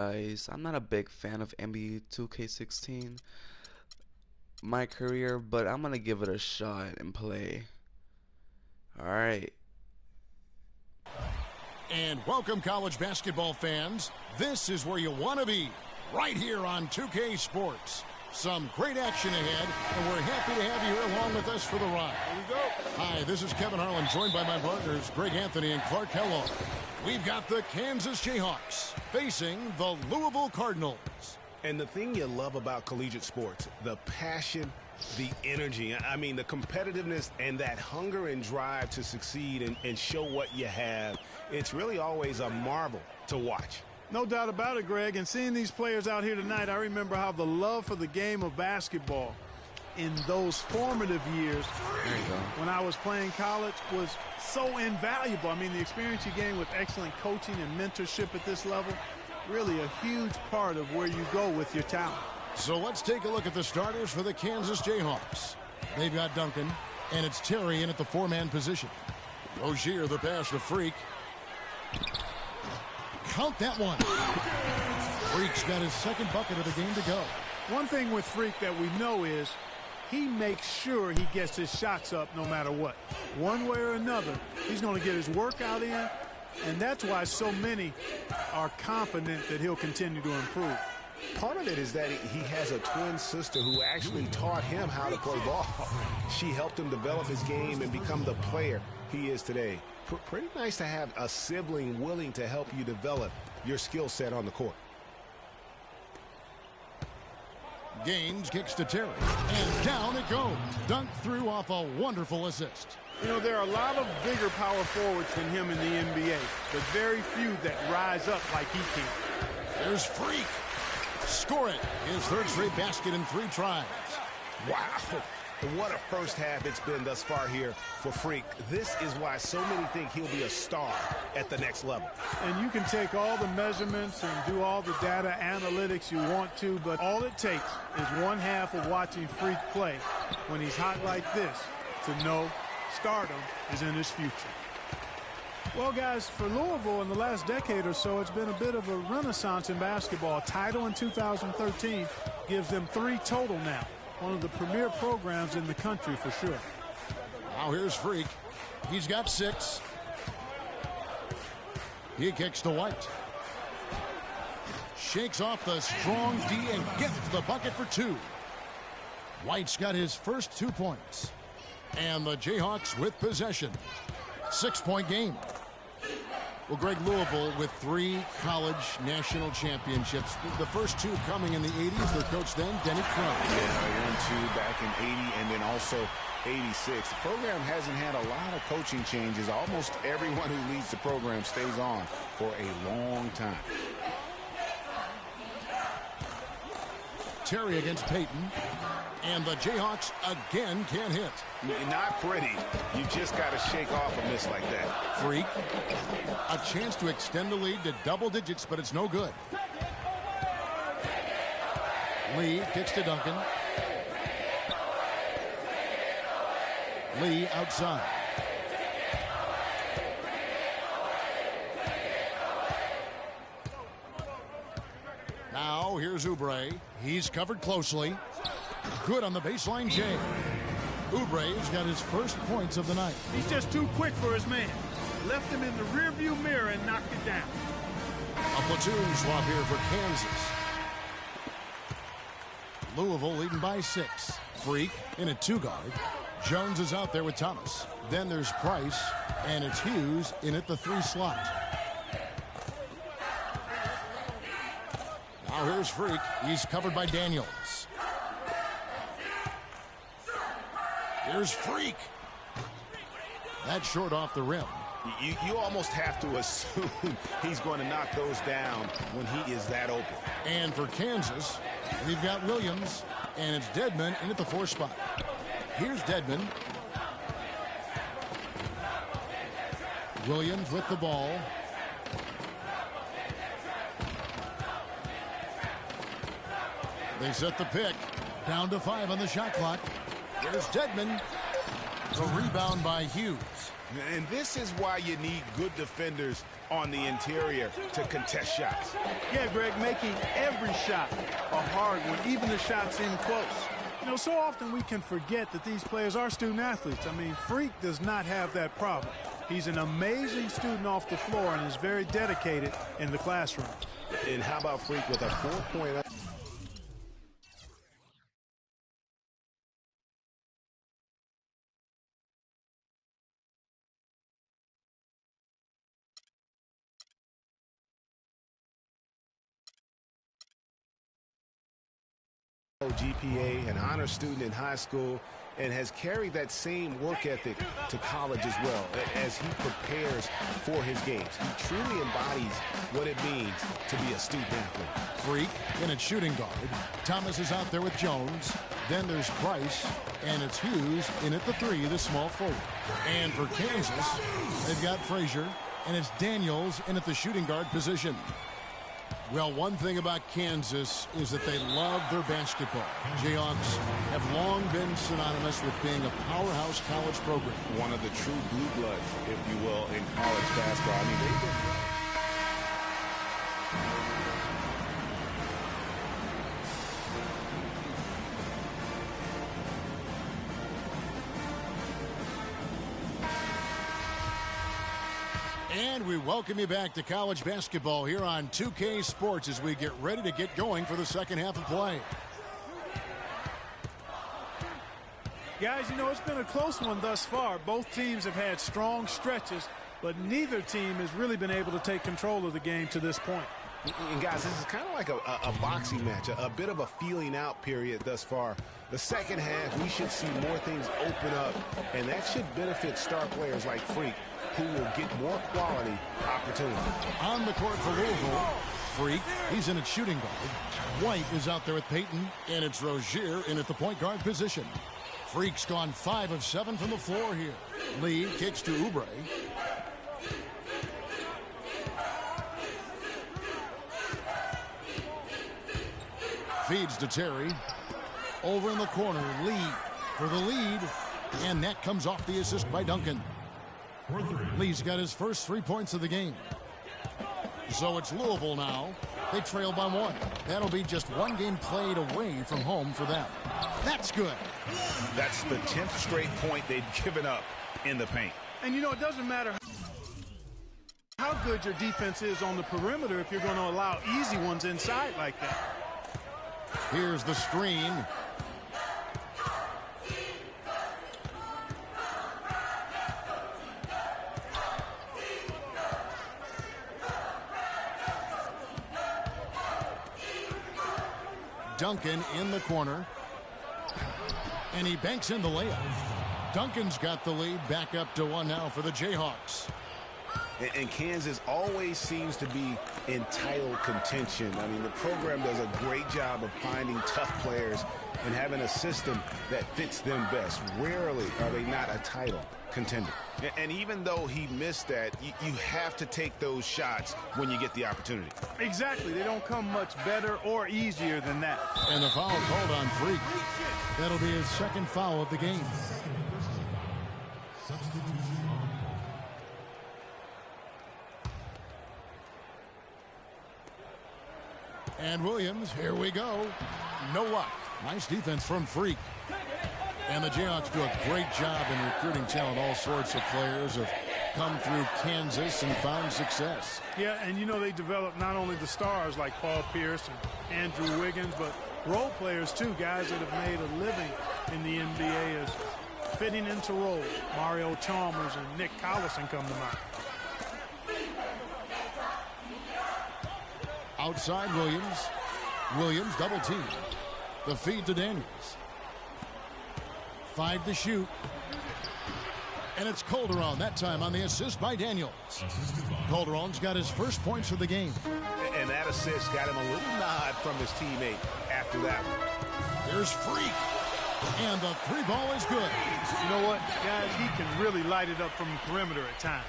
Guys, I'm not a big fan of NBA 2K16, my career, but I'm gonna give it a shot and play. Alright. And welcome, college basketball fans. This is where you want to be, right here on 2K Sports. Some great action ahead, and we're happy to have you here along with us for the ride. Here we go. Hi, this is Kevin Harlan, joined by my partners, Greg Anthony and Clark Kellogg. We've got the Kansas Jayhawks facing the Louisville Cardinals. And the thing you love about collegiate sports, the passion, the energy, I mean, the competitiveness and that hunger and drive to succeed and show what you have, it's really always a marvel to watch. No doubt about it, Greg. And seeing these players out here tonight, I remember how the love for the game of basketball in those formative years when I was playing college was so invaluable. I mean, the experience you gain with excellent coaching and mentorship at this level, really a huge part of where you go with your talent. So let's take a look at the starters for the Kansas Jayhawks. They've got Duncan, and it's Terry in at the four-man position. Rozier, the pass to Freak. Count that one. Freak's got his second bucket of the game to go. One thing with Freak that we know is he makes sure he gets his shots up no matter what. One way or another, he's going to get his workout in, and that's why so many are confident that he'll continue to improve. Part of it is that he has a twin sister who actually taught him how to play ball. She helped him develop his game and become the player he is today. Pretty nice to have a sibling willing to help you develop your skill set on the court. Gaines kicks to Terry, and down it goes. Dunked through off a wonderful assist. You know, there are a lot of bigger power forwards than him in the NBA, but very few that rise up like he can. There's Freak. Score it. His third straight basket in 3 tries. Wow. What a first half it's been thus far here for Freak. This is why so many think he'll be a star at the next level. And you can take all the measurements and do all the data analytics you want to, but all it takes is one half of watching Freak play when he's hot like this to know stardom is in his future. Well, guys, for Louisville in the last decade or so, it's been a bit of a renaissance in basketball. Title in 2013 gives them 3 total now. One of the premier programs in the country for sure. Now here's Freak. He's got 6. He kicks to White. Shakes off the strong D and gets the bucket for 2. White's got his first 2 points. And the Jayhawks with possession. 6-point game. Well, Greg, Louisville with 3 college national championships. The first 2 coming in the 80s. Their coach then, Denny Crum. Yeah, they won 2 back in 80 and then also 86. The program hasn't had a lot of coaching changes. Almost everyone who leads the program stays on for a long time. Terry against Payton. And the Jayhawks again can't hit. Not pretty. You just got to shake off a miss like that. Freak. A chance to extend the lead to double digits, but it's no good. Lee kicks to Duncan. Lee outside. Now here's Oubre. He's covered closely. Good on the baseline, Jay. Oubre's got his first points of the night. He's just too quick for his man. Left him in the rearview mirror and knocked it down. A platoon swap here for Kansas. Louisville leading by 6. Freak in a 2-guard. Jones is out there with Thomas. Then there's Price, and it's Hughes in at the 3 slot. Now here's Freak. He's covered by Daniels. Here's Freak. That's short off the rim. You almost have to assume he's going to knock those down when he is that open. And for Kansas, we've got Williams, and it's Dedmon in at the 4 spot. Here's Dedmon. Williams with the ball. They set the pick. Down to 5 on the shot clock. Here's Dedmon. The rebound by Hughes. And this is why you need good defenders on the interior to contest shots. Yeah, Greg, making every shot a hard one, even the shots in close. You know, so often we can forget that these players are student athletes. I mean, Freak does not have that problem. He's an amazing student off the floor and is very dedicated in the classroom. And how about Freak with a 4-point... GPA, an honor student in high school, and has carried that same work ethic to college as well as he prepares for his games. He truly embodies what it means to be a student athlete. Freak in at shooting guard. Thomas is out there with Jones. Then there's Price, and it's Hughes in at the 3, the small forward. And for Kansas, they've got Frazier, and it's Daniels in at the shooting guard position. Well, one thing about Kansas is that they love their basketball. Jayhawks have long been synonymous with being a powerhouse college program. One of the true blue bloods, if you will, in college basketball. I mean, they've been... And we welcome you back to college basketball here on 2K Sports as we get ready to get going for the second half of play. Guys, you know, it's been a close one thus far. Both teams have had strong stretches, but neither team has really been able to take control of the game to this point. And guys, this is kind of like a boxing match, a bit of a feeling out period thus far. The second half, we should see more things open up, and that should benefit star players like Freak, who will get more quality opportunity. On the court for Louisville, Freak, he's in at shooting guard. White is out there with Payton, and it's Rozier in at the point guard position. Freak's gone 5 of 7 from the floor here. Lee kicks to Oubre. Feeds to Terry. Over in the corner, Lee for the lead, and that comes off the assist by Duncan. Lee's got his first 3 points of the game. So it's Louisville now. They trail by 1. That'll be just 1 game played away from home for them. That's good. That's the 10th straight point they've given up in the paint. And, you know, it doesn't matter how good your defense is on the perimeter if you're going to allow easy ones inside like that. Here's the screen. Duncan in the corner. And he banks in the layup. Duncan's got the lead back up to 1 now for the Jayhawks. And Kansas always seems to be in title contention. I mean, the program does a great job of finding tough players and having a system that fits them best. Rarely are they not a title contender. And even though he missed that, you have to take those shots when you get the opportunity. Exactly. They don't come much better or easier than that. And the foul called on Freak. That'll be his second foul of the game. And Williams, here we go. No luck. Nice defense from Freak. And the Jayhawks do a great job in recruiting talent. All sorts of players have come through Kansas and found success. Yeah, and you know they develop not only the stars like Paul Pierce and Andrew Wiggins, but role players too, guys that have made a living in the NBA as fitting into roles. Mario Chalmers and Nick Collison come to mind. Outside Williams. Williams double team. The feed to Daniels. 5 to shoot. And it's Calderon that time on the assist by Daniels. Calderon's got his first points of the game. And that assist got him a little nod from his teammate after that one. There's Freak. And the 3 ball is good. You know what, guys, he can really light it up from the perimeter at times.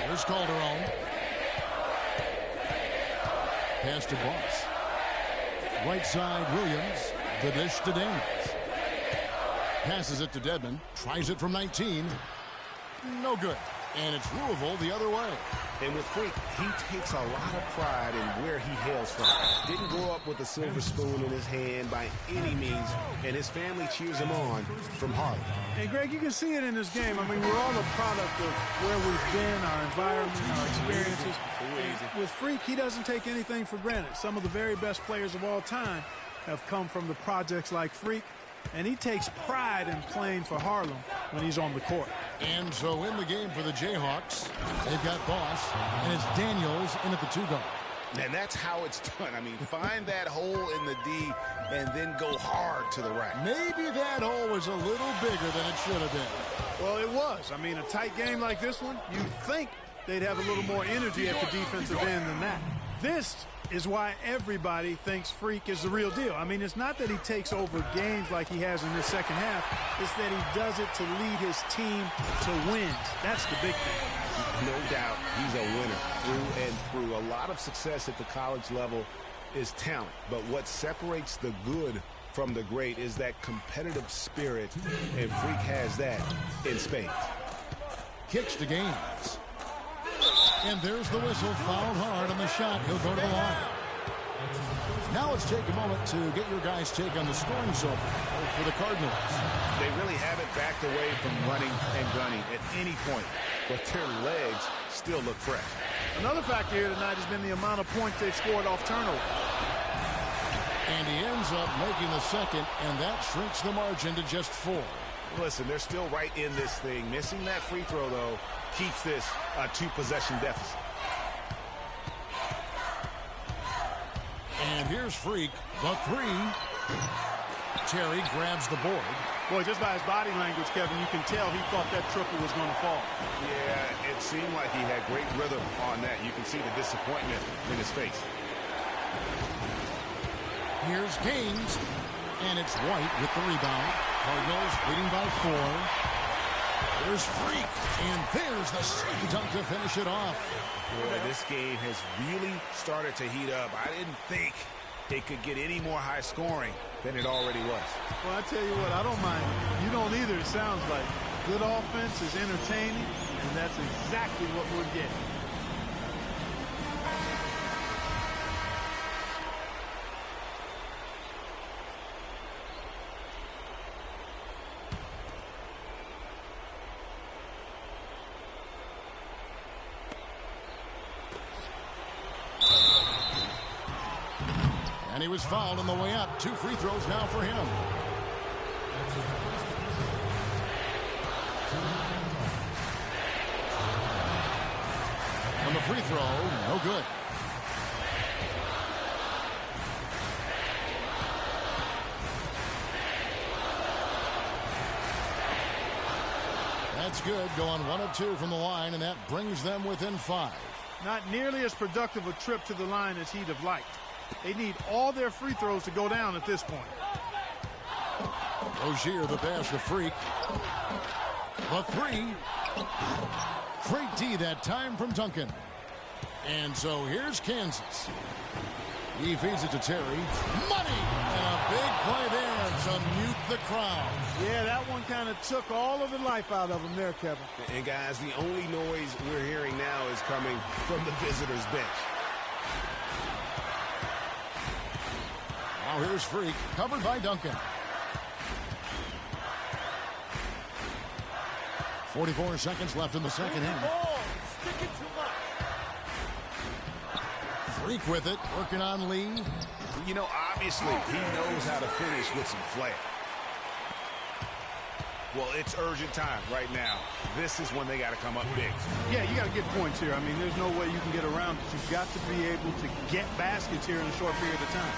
Here's Calderon. Pass to Boss. Right side, Williams. The dish to Daniels. Passes it to Dedman. Tries it from 19. No good. And it's Louisville the other way. And with Freak, he takes a lot of pride in where he hails from. Didn't grow up with a silver spoon in his hand by any means, and his family cheers him on from Harlem. And, Greg, you can see it in this game. I mean, we're all a product of where we've been, our environment, our experiences. And with Freak, he doesn't take anything for granted. Some of the very best players of all time have come from the projects like Freak, and he takes pride in playing for Harlem when he's on the court. And so in the game for the Jayhawks, they've got Boss, and it's Daniels in at the 2-guard. And that's how it's done. I mean, find that hole in the D and then go hard to the rack. Maybe that hole was a little bigger than it should have been. Well, it was. I mean, a tight game like this one, you'd think they'd have a little more energy at the defensive end than that. This is why everybody thinks Freak is the real deal. I mean, it's not that he takes over games like he has in this second half. It's that he does it to lead his team to wins. That's the big thing. No doubt he's a winner through and through. A lot of success at the college level is talent. But what separates the good from the great is that competitive spirit, and Freak has that in spades. Kicks to Gaines. And there's the whistle, fouled hard on the shot. He'll go to the line. Now let's take a moment to get your guys' take on the scoring so far for the Cardinals. They really haven't backed away from running and gunning at any point, but their legs still look fresh. Another factor here tonight has been the amount of points they've scored off turnover. And he ends up making the second, and that shrinks the margin to just 4. Listen, they're still right in this thing. Missing that free throw, though, keeps this a 2-possession deficit. And here's Freak, the 3. Terry grabs the board. Boy, just by his body language, Kevin, you can tell he thought that triple was going to fall. Yeah, it seemed like he had great rhythm on that. You can see the disappointment in his face. Here's Gaines, and it's White with the rebound. Cardinals leading by 4. There's Freak, and there's the slam dunk to finish it off. Boy, this game has really started to heat up. I didn't think it could get any more high scoring than it already was. Well, I tell you what, I don't mind. You don't either, it sounds like. Good offense is entertaining, and that's exactly what we're getting. And he was fouled on the way up. 2 free throws now for him. On the free throw, no good. That's good, going 1 of 2 from the line, and that brings them within 5. Not nearly as productive a trip to the line as he'd have liked. They need all their free throws to go down at this point. Rozier, the pass to Freak. The 3. Great D that time from Duncan. And so here's Kansas. He feeds it to Terry. Money! And a big play there to mute the crowd. Yeah, that one kind of took all of the life out of him there, Kevin. And guys, the only noise we're hearing now is coming from the visitors' bench. Now here's Freak, covered by Duncan. 44 seconds left in the second half. Freak with it, working on Lee. You know, obviously, he knows how to finish with some flair. Well, it's urgent time right now. This is when they got to come up big. Yeah, you got to get points here. I mean, there's no way you can get around it. You've got to be able to get baskets here in a short period of time.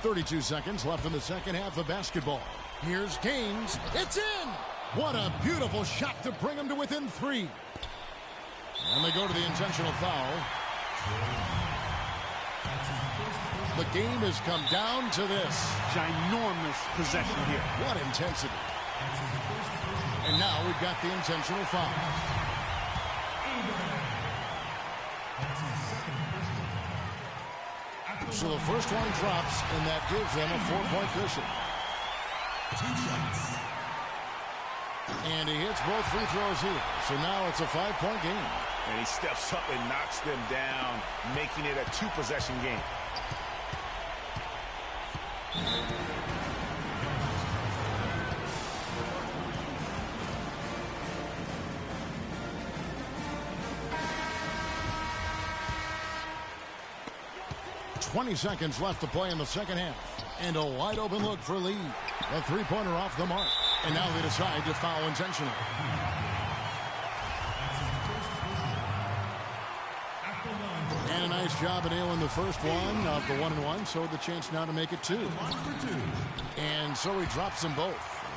.32 seconds left in the second half of basketball. Here's Gaines. It's in! What a beautiful shot to bring him to within 3. And they go to the intentional foul. The game has come down to this. Ginormous possession here. What intensity. And now we've got the intentional foul. So the first one drops, and that gives them a 4-point cushion. And he hits both free throws here. So now it's a 5-point game. And he steps up and knocks them down, making it a 2-possession game. .20 seconds left to play in the second half. And a wide open look for Lee. A three-pointer off the mark. And now they decide to foul intentionally. And a nice job of nailing the first one of the 1-and-1, so the chance now to make it 2. And so he drops them both.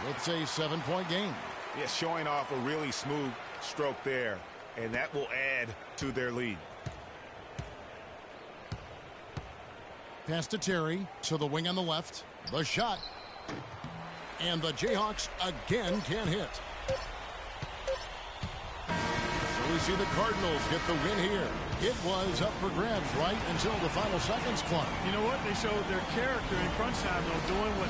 It's a 7-point game. Yeah, showing off a really smooth stroke there, and that will add to their lead. Pass to Terry, to the wing on the left. The shot. And the Jayhawks again can't hit. So we see the Cardinals get the win here. It was up for grabs right until the final seconds clock. You know what? They showed their character in crunch time, though, doing what